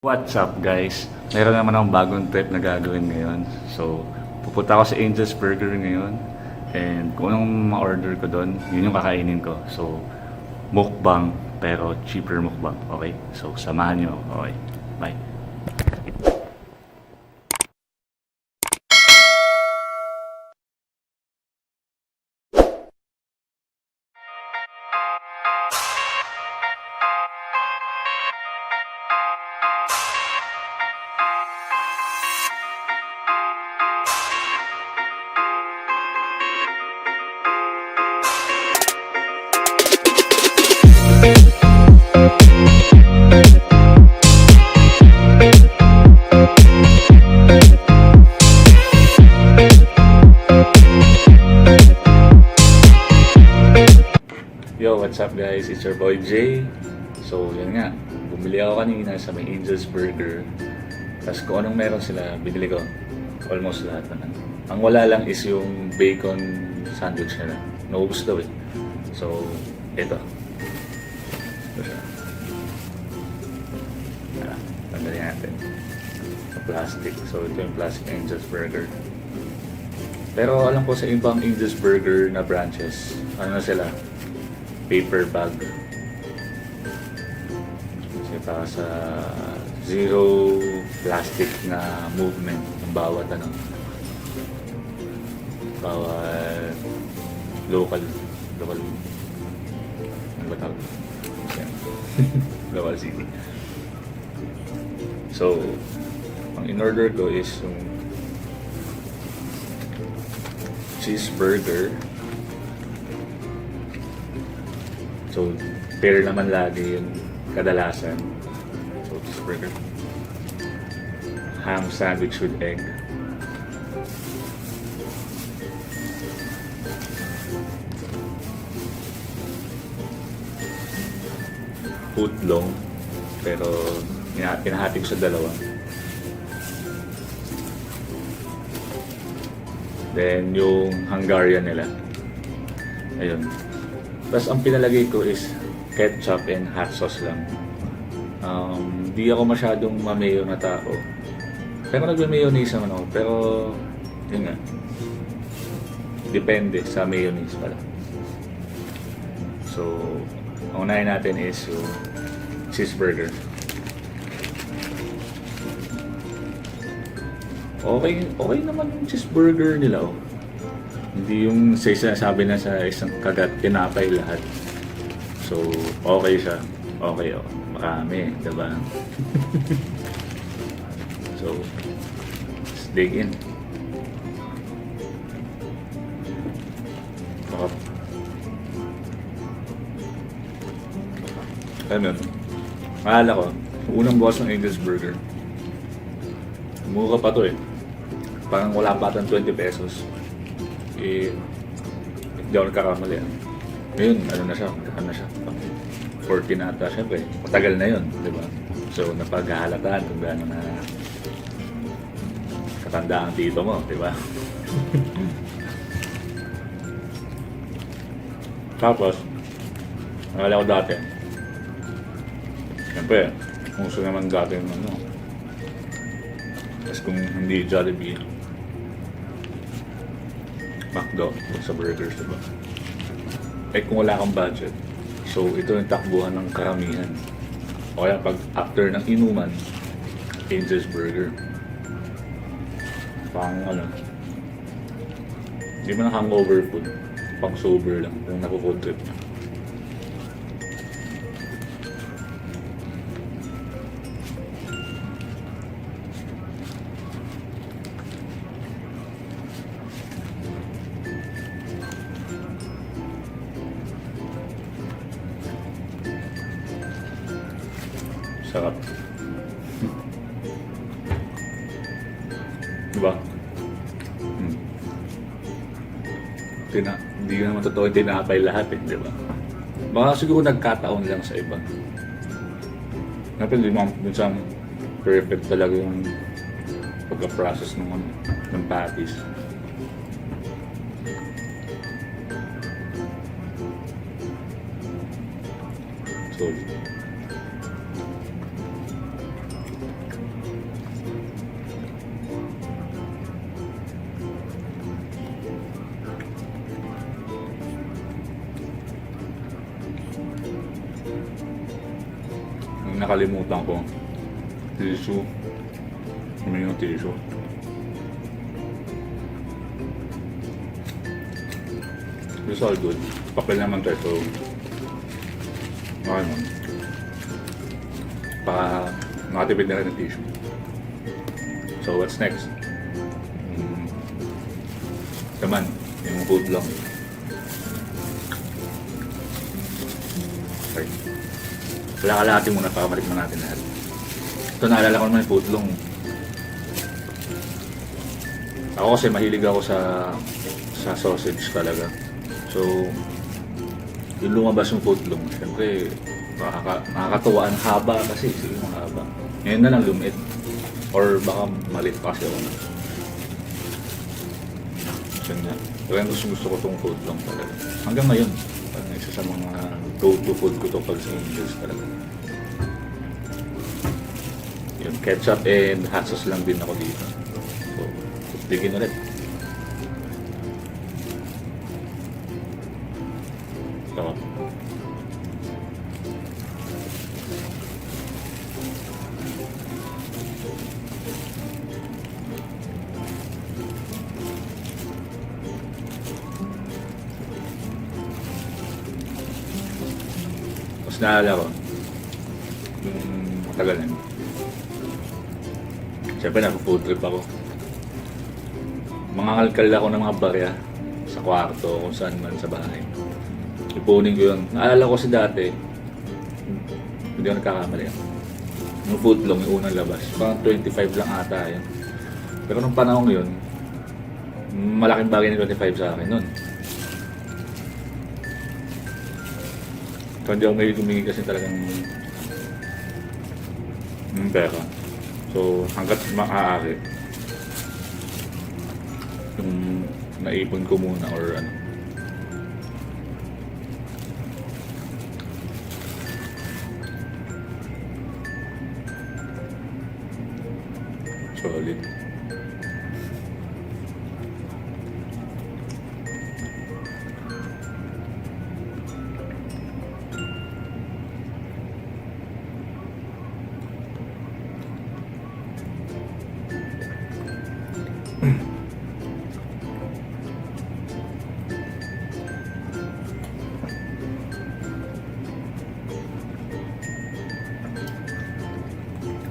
What's up guys? Meron naman akong bagong trip na gagawin ngayon. So, pupunta ako sa Angel's Burger ngayon. And kung anong ma-order ko doon, yun yung kakainin ko. So, mukbang, pero cheaper mukbang. Okay? So, samahan nyo. Okay? Bye. Yo, what's up guys? It's your boy Jay. So, yun nga. Bumili ako kanina sa may Angel's Burger. Tapos kung anong meron sila, binili ko. Almost lahat naman. Ang wala lang is yung bacon sandwich nila. Naubos daw eh. So, ito. Ito siya. Tanggalin natin. Sa plastic. So, ito yung plastic Angel's Burger. Pero alam ko sa ibang Angel's Burger na branches, ano na sila? Paper bag. Kasi para sa zero plastic na movement ng bawat bawat local ano ba tawag? Local city. So, ang in-order ko is yung cheeseburger. So, pair naman lagi yung kadalasan. So, cheeseburger. Ham sandwich with egg. Footlong. Pero, pinahati ko sa dalawa. Then, yung Hungarian nila. Ayun. Tapos ang pinalagay ko is ketchup and hot sauce lang. Di ako masyadong mamayo na tao. Pero nagme-mayonnaise naman ako. Pero, yun nga. Depende sa mayonnaise pala. So, ang unahin natin is yung cheeseburger. Okay naman yung cheeseburger nila oh. Hindi yung sinasabi na sa isang kagat tinapay lahat. So, okay siya. Okay oh. Marami, diba? So, let's dig in. Sarap. Alam yun, maalala ko, unang bukas ng Angel's Burger. Mura pa to eh. Parang wala pa tang 20 pesos. Hindi ako nagkakamali. Ngayon, ano na siya? 14 na ata. Siyempre, matagal na yun, di ba? So, napaghahalataan kung gaano na katanda ang tito mo, di ba? Tapos, nakala ko dati. Siyempre, gusto naman dati yung ano. Tapos kung hindi Jollibee, McDo sa burgers, diba? Eh kung wala kang budget, so ito yung takbuhan ng karamihan. O kaya pag after ng inuman, Angel's Burger. Pang hindi mo na hangover food, pang sober lang kung naku-food trip. Sarap. Diba? Hindi naman totoo yung tinapay lahat eh, diba? Baka siguro nagkataon lang sa iba. Napin, minsan perfect talaga yung pagka-process ng patties. So, nakalimutan ko. Tissue. Yung tissue. It's all good. Papel naman tayo. So, ano, para makatipid na rin ng tissue. So, what's next? Naman, yung food long. Okay. Kalahati muna para malikman natin lahat. Ito, naalala ko naman yung food long. Ako kasi mahilig ako sa sausage talaga. So, yung lumabas yung footlong, siyempre, nakakatuwa ang haba kasi, sige yung haba. Ngayon na lang lumit. Or baka malit pa kasi ako na. So, nga. Kaya gusto ko itong footlong talaga. Hanggang ngayon, parang isa sa mga go-to food ko to pag sa Angels talaga. Yung ketchup and hot sauce lang din ako dito. So, tigin ulit. Sarap. Mas naalala ko, matagal na. Siyempre, nag-food trip ako. Mga kalkal ako ng mga barya sa kwarto, kung saan man sa bahay. Ipunin ko yun. Naalala ko kasi dati, hindi ako nagkakamali. Yung footlong, yung unang labas, parang 25 lang ata yun. Pero nung panahon yun, malaking bagay na 25 sa akin nun. So, hindi ako may tumingin kasi talagang pera. So, hanggat maaari, yung naipon ko muna or ano. Solid.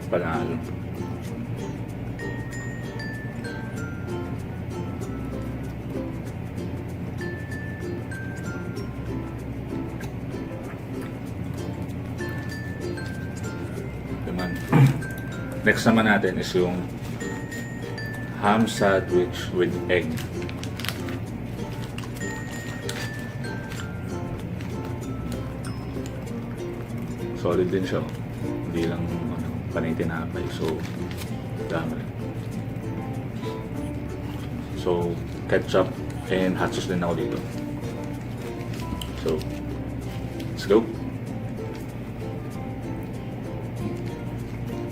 Panalo. Naman. Next naman natin is yung ham sandwich with egg. Solid din siya. Hindi lang panay tinapay. So, dami rin. So, ketchup and hot sauce din ako dito. So, let's go.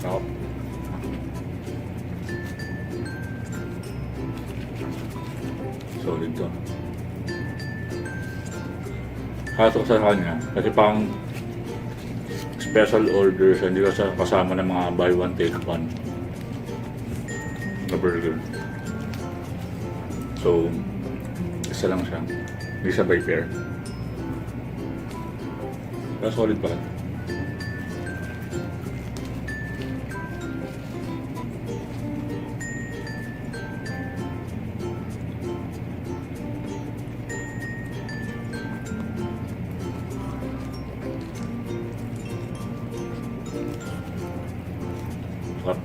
Ako. Solid to. Hato sa kanya. Kasi pang special order siya, hindi kasi kasama ng mga buy one take one na burger. So, isa lang siya. Hindi siya by pair. Pero solid pa rin. Sarap.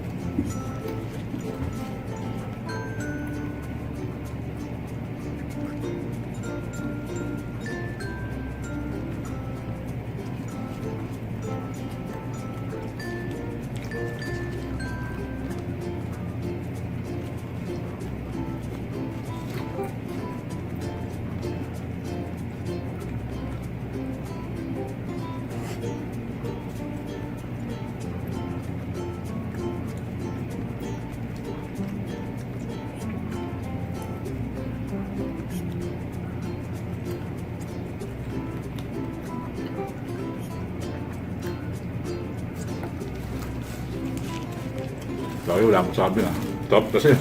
Lagi wala akong sabi nga. Top kasi.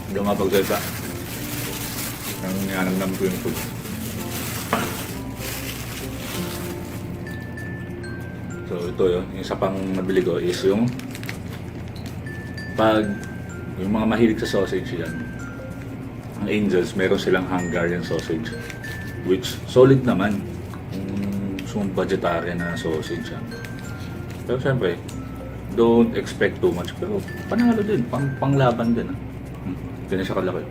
Hindi ako mapagsalita. Ang nanamnam ko yung food. So ito yun. Yung isa pang nabili ko is yung pag yung mga mahilig sa sausage yan. Ang Angels, meron silang Hungarian sausage. Which solid naman. Yung budgetarian na sausage yan. Pero syempre, don't expect too much. Pero panalo din. Panglaban din. Ganyan siya kalaki.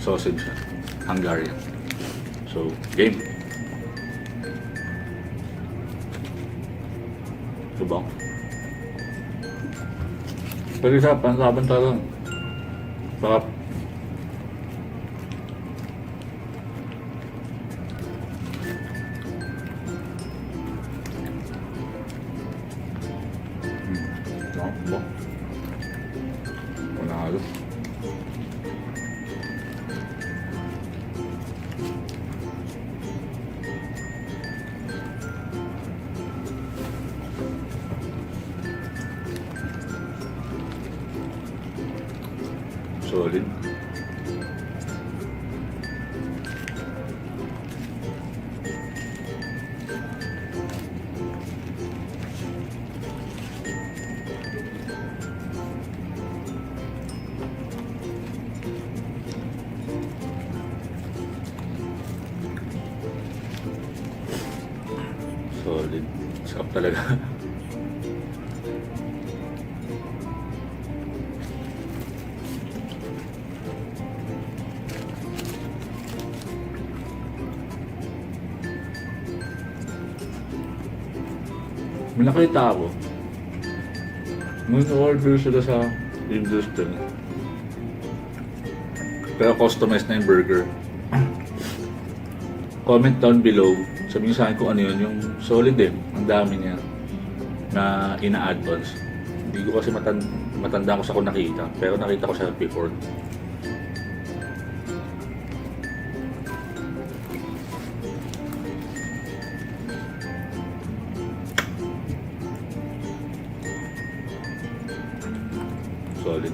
Sausage siya. Hungarian. So, game. Diba? Pero isa, panlaban talaga. Sarap. Diba? Panalo. Solid. Solid. Sarap talaga. May nakita ako. May order sila sa industry. Pero customized na yung burger. Comment down below. Sabihin sa akin kung ano yun. Yung solid eh. Ang dami niya na ina-add-ons. Hindi ko kasi matanda ko sa kung nakita. Pero nakita ko siya before. Solid.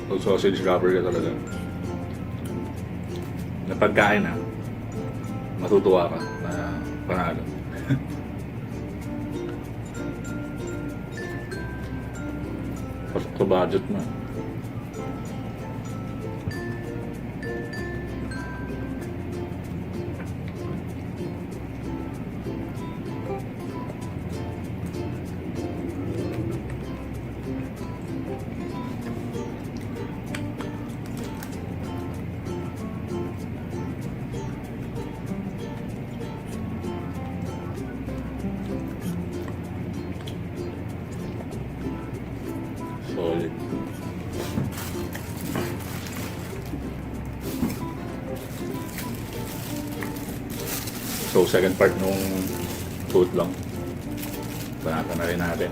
Pag sausage rubber ka talaga. Na pagkain ha, matutuwa ka na panalo. Pasok sa budget mo. Solid. So, second part nung food lang. Panata na rin natin.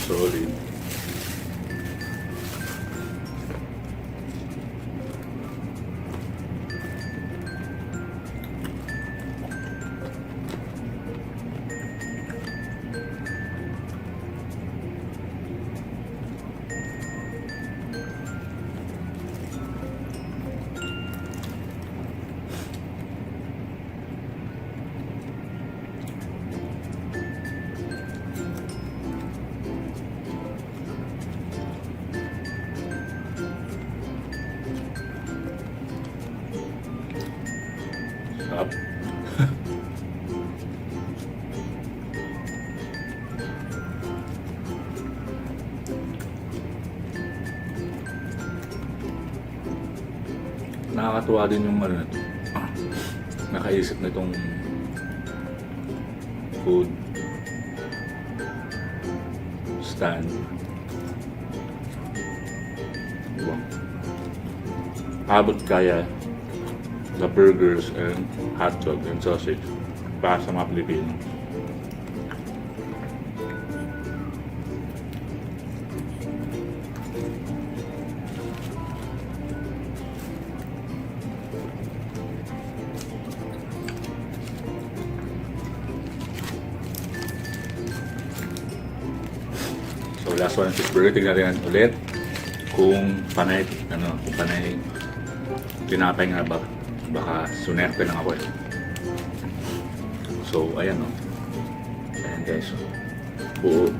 Solid. Sarap. Nakakatuwa din yung ano na to. Nakaisip na itong food stand. Diba? abot kaya the burgers and hotdog and sausage para sa mga Pilipino. So last one, cheeseburger. Tignan rin ulit kung panay, kung panay tinapay nga ba, baka sunerte lang ako eh. So ayan o. Ayan guys. Buo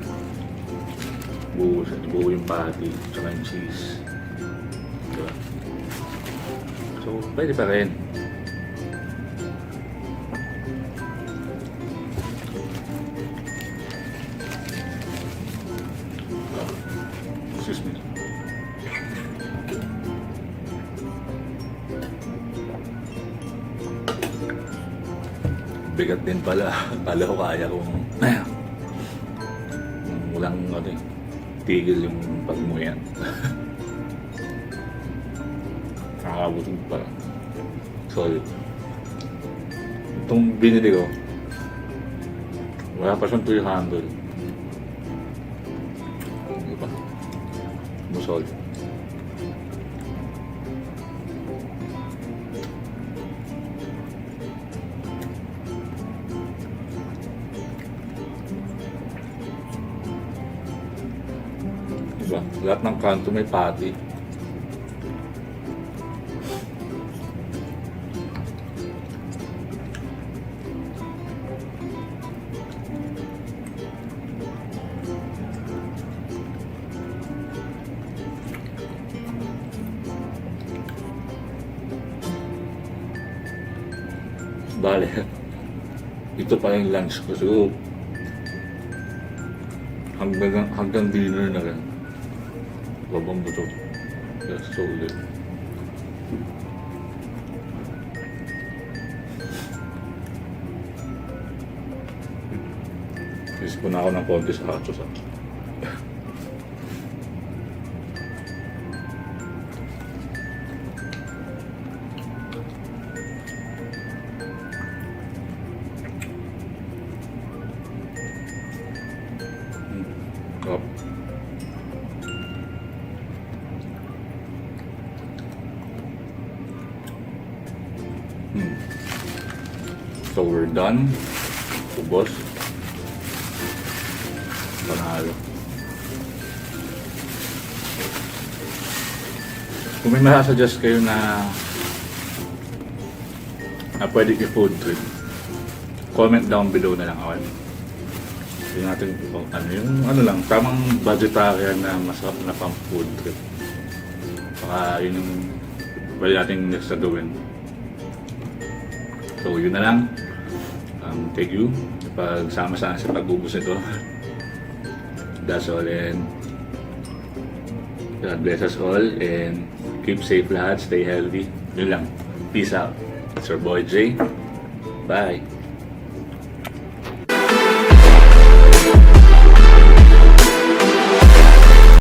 yung patty, tsaka yung cheese. Diba? So pwede pa rin. Excuse me. Bigat din pala. Kala ko kaya kung walang tigil yung pagmuyan. Nakakabutog pala. Solid. Itong binili ko, wala pa siyang 300. Hindi pa. Musol. Diba? Lahat ng kanto may patty. Bale, ito pa yung lunch ko. So, hanggang dinner na rin. Babang buto. Yes, so ulit. Isip na ako ng konti sa hachos. Up. So we're done. Ubos. Panalo. Kung may masasuggest kayo na pwede i-food trip, comment down below na lang ako. Yung natin lang, tamang budgetarian na masarap na pang food trip. Baka yun yung pwede natin next na gawin. So yun na lang. Thank you pagsama sa pag-ubos nito. That's all, and God bless us all, and keep safe lahat, stay healthy. Yun lang. Peace out. It's your boy Jay. Bye.